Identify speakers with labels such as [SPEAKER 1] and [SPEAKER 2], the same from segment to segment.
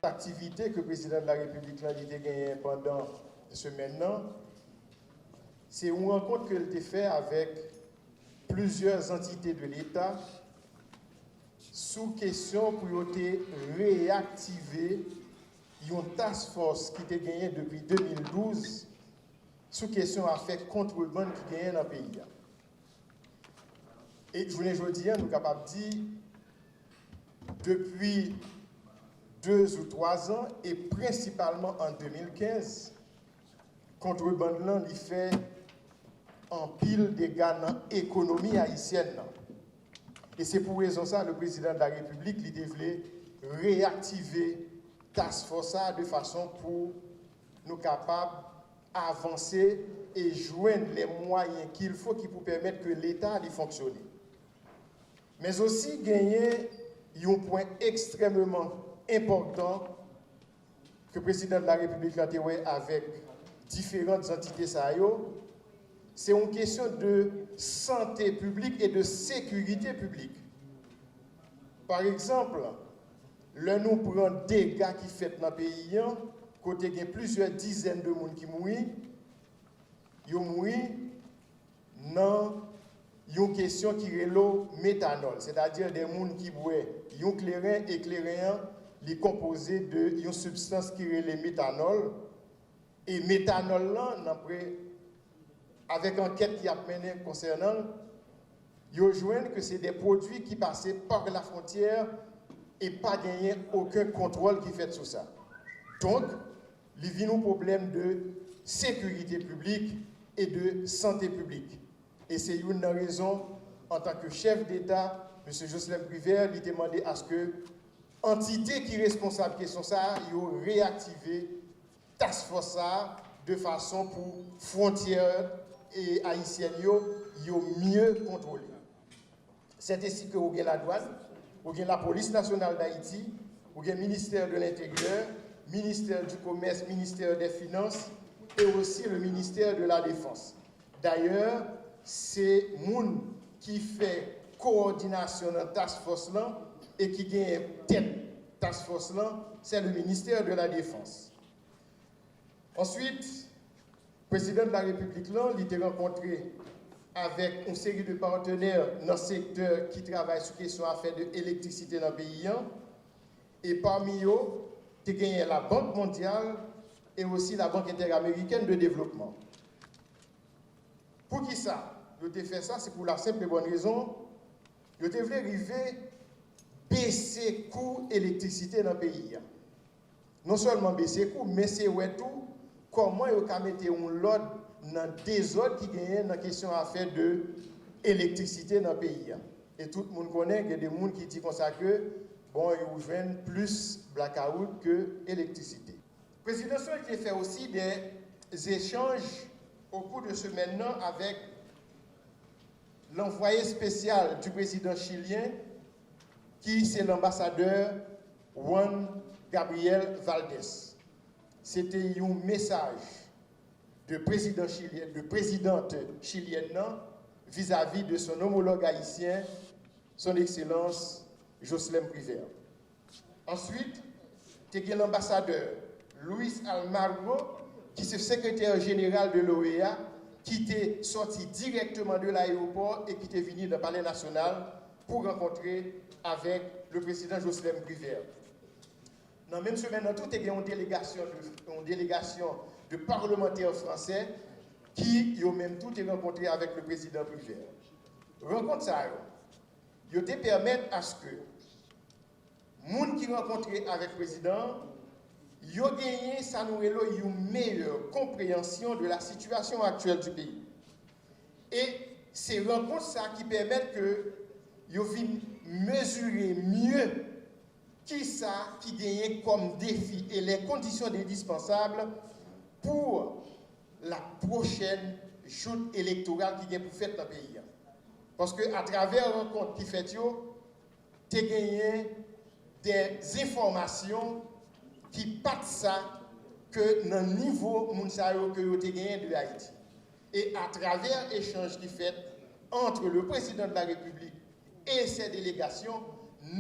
[SPEAKER 1] activité que le président de la République a gagné pendant ce maintenant, c'est une rencontre qu'il a fait avec plusieurs entités de l'État sous question pour réactiver une task force qui était gagnée depuis 2012 sous question à faire contrebande qui gagne dans le pays. Et je voulais dire, nous sommes capables de dire, depuis 2 ou 3 ans, et principalement en 2015, contrebande là, il fait en pile dégâts dans l'économie haïtienne. Et c'est pour raison ça le président de la République il devait réactiver task force de façon pour nous capables d'avancer et joindre les moyens qu'il faut pour permettre que l'État fonctionne. Mais aussi gagner un point extrêmement important que le président de la République a fait avec différentes entités, c'est une question de santé publique et de sécurité publique. Par exemple, là nous prenons des dégâts qui fait dans le pays, côté il y a plusieurs dizaines de personnes qui mourent, ils mourent dans une question qui est le méthanol, c'est-à-dire des gens qui boivent un clairin et clairin est composé d'une substance qui est le méthanol. Et méthanol, là, avec l'enquête qui a mené concernant, ils rejoignent que c'est des produits qui passaient par la frontière et pas gagné aucun contrôle qui fait sur ça. Donc, il y a un problème de sécurité publique et de santé publique. Et c'est une raison, en tant que chef d'État, M. Jocelyn Privert, il demandé à ce que l'entité qui est responsable de question ça, il réactivé task force de façon pour frontières et haïtiennes mieux contrôler. C'est ainsi que vous avez la douane, vous avez la police nationale d'Haïti, vous avez le ministère de l'Intérieur, ministère du Commerce, ministère des Finances et aussi le ministère de la Défense. D'ailleurs, c'est moun qui fait coordination dans task force là et qui gagne tête task force là, c'est le ministère de la Défense. Ensuite, le président de la République là, il était rencontré avec une série de partenaires dans le secteur qui travaillent sur question affaires de l'électricité dans le pays. Et parmi eux, il y a gagné la Banque mondiale et aussi la Banque interaméricaine de développement. Pour qui ça? Je t'ai fait ça, c'est pour la simple et bonne raison. Je t'ai voulu arriver baisser le coût de l'électricité dans le pays. Non seulement baisser le coût, mais c'est tout comment vous pouvez mettre un lot dans des autres qui gagnent dans la question affaire de l'électricité dans le pays. Et tout le monde connaît qu'il y a des gens qui disent comme ça que bon, ils jouent plus blackout que électricité. Le président a fait aussi des échanges au cours de ce maintenant avec l'envoyé spécial du président chilien, qui c'est l'ambassadeur Juan Gabriel Valdés. C'était un message de président chilien, de présidente chilienne vis-à-vis de son homologue haïtien, son Excellence Jocelyn Privert. Ensuite, il y a l'ambassadeur Luis Almagro, qui est secrétaire général de l'OEA, qui était sorti directement de l'aéroport et qui était venu dans le Palais national pour rencontrer avec le président Jocelyn Privert. Dans la même semaine, tout il y a une délégation de parlementaires français qui ont même tout rencontré avec le président Privert. Rencontre ça, ils te permettent à ce que les gens qui rencontrent avec le président, ils ont gagné une meilleure compréhension de la situation actuelle du pays. Et ces rencontres ça qui permettent que ils viennent mesurer mieux qui ça qui gagne comme défi et les conditions indispensables pour la prochaine joute électorale qui est pour faire dans le pays. Parce qu'à travers la rencontre qui fait, tu as gagné des informations qui partent ça que dans le niveau que tu as gagné de Haïti. Et à travers l'échange qui fait entre le président de la République et ses délégations,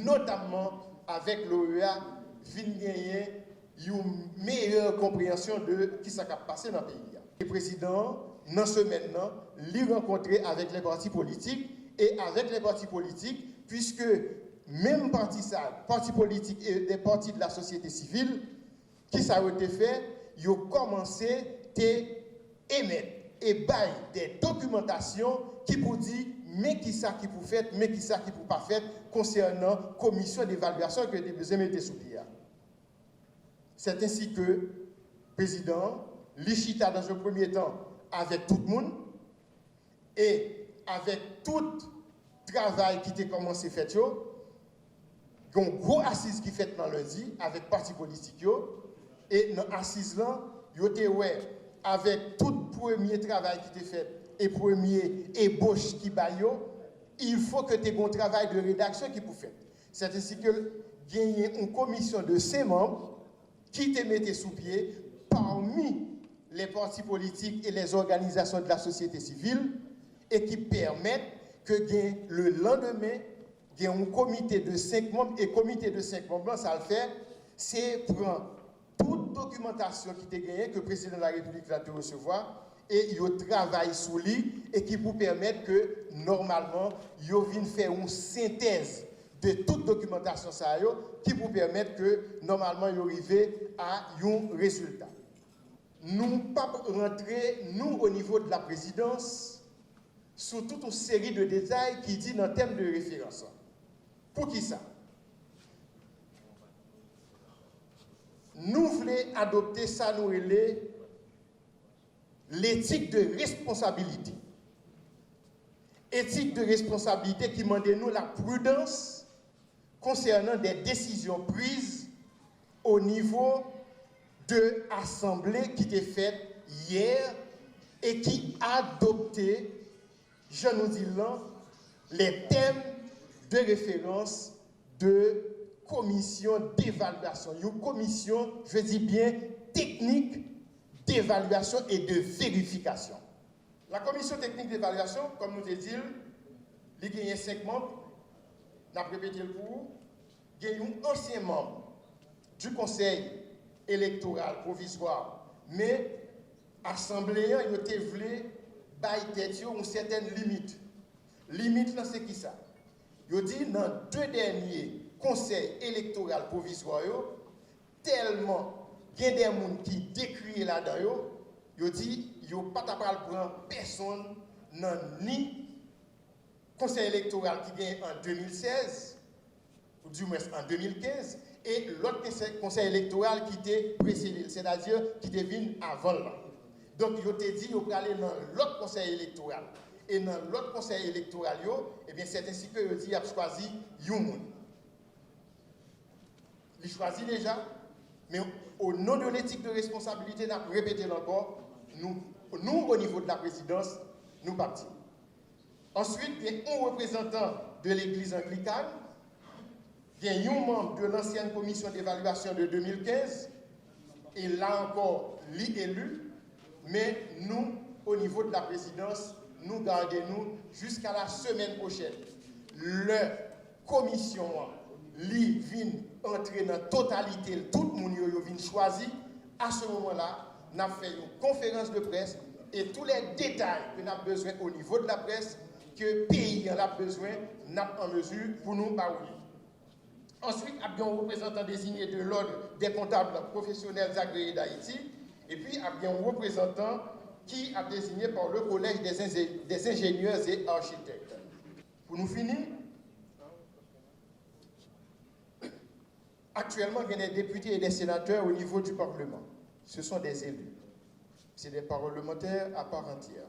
[SPEAKER 1] notamment avec l'OEA, viennent gagner une meilleure compréhension de qui ça a passé dans le pays. Le président, dans ce maintenant, l'y rencontrer avec les partis politiques et avec les partis politiques, puisque même partis politiques et des partis de la société civile, qui ça a été fait, ils ont commencé à émettre et bailler des documentations qui pour dire mais qui ça qui pour faire, mais qui ça qui pour pas faire concernant la commission d'évaluation que les besoins mettaient sous pied. C'est ainsi que le président Lichita dans un premier temps avec tout le monde et avec tout le travail qui était commencé à faire, il y a une grosse assise qui fait dans lundi avec les partis politiques. Et dans l'assise là, avec tout le premier travail qui était fait et premier ébauche qui baille, il faut que tu aies un travail de rédaction qui peut faire. C'est ainsi que il y a une commission de 5 membres qui te mettent sous pied parmi les partis politiques et les organisations de la société civile et qui permettent que le lendemain, il y ait un comité de 5 membres et comité de 5 membres, ça le fait, c'est prendre toute documentation qui est gagnée, que le président de la République va te recevoir, et il travaille sous lui, et qui vous permettre que, normalement, il vienne faire une synthèse de toute documentation, qui vous permettre que, normalement, il arrive à un résultat. Nous ne pouvons pas rentrer, nous, au niveau de la présidence, sur toute une série de détails qui dit dans le thème de référence. Pour qui ça? Nous voulons adopter ça, nous l'éthique de responsabilité. Éthique de responsabilité qui demande nous la prudence concernant des décisions prises au niveau de l'Assemblée qui était faite hier et qui a adopté, je nous dis là, les thèmes de référence de commission d'évaluation. Une commission, je dis bien, technique d'évaluation et de vérification. La commission technique d'évaluation, comme nous l'avons dit, il y a 5 membres, nous avons répété le pour, il y a un ancien membre du conseil électoral provisoire, mais l'Assemblée, il a voulu bailler une certaine limite. Limite, c'est qui ça? Il dit dans 2 derniers conseils électoraux provisoires, tellement il y a des gens qui décrient là-dedans, il dit qu'il n'y a pas de prendre personne dans ni conseil électoral qui gagne en 2016, ou du moins en 2015, et l'autre conseil électoral qui était précédé, c'est-à-dire qui devine avant là. Donc, il a dit qu'il faut aller dans l'autre conseil électoral. Et dans l'autre conseil électoral, eh bien, c'est ainsi que il a choisi Youn. Il choisit déjà, mais au nom de l'éthique de responsabilité, nous avons répété encore, nous, au niveau de la présidence, nous partons. Ensuite, il y a un représentant de l'église anglicane, il y a un membre de l'ancienne commission d'évaluation de 2015, et là encore, l'élu, mais nous, au niveau de la présidence, nous gardons jusqu'à la semaine prochaine. La commission, li vient entrer dans la totalité, tout le monde vient choisir. À ce moment-là, nous avons fait une conférence de presse et tous les détails que nous avons besoin au niveau de la presse, que le pays a besoin, nous sommes en mesure pour nous barouiller. Ensuite, nous avons un représentant désigné de l'ordre des comptables professionnels agréés d'Haïti, et puis nous avons un représentant qui a désigné par le Collège des ingénieurs et architectes. Pour nous finir, actuellement, il y a des députés et des sénateurs au niveau du Parlement. Ce sont des élus. C'est des parlementaires à part entière.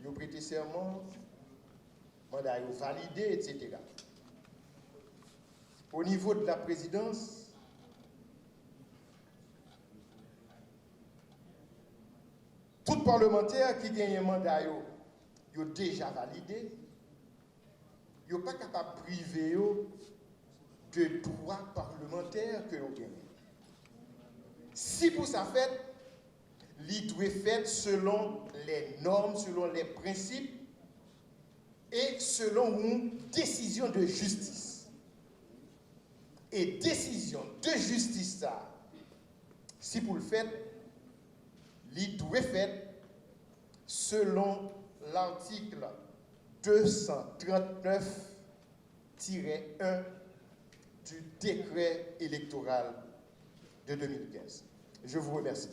[SPEAKER 1] Ils ont prêté serment, mandat ils ont validé, etc. Au niveau de la présidence, tout parlementaire qui gagne un mandat, il a déjà validé. Il n'est pas capable de priver de droits parlementaires que vous gagnez. Si pour ça fait, il doit faire selon les normes, selon les principes et selon une décision de justice. Et décision de justice, ça, si pour le fait, il doit faire selon l'article 239-1 du décret électoral de 2015. Je vous remercie.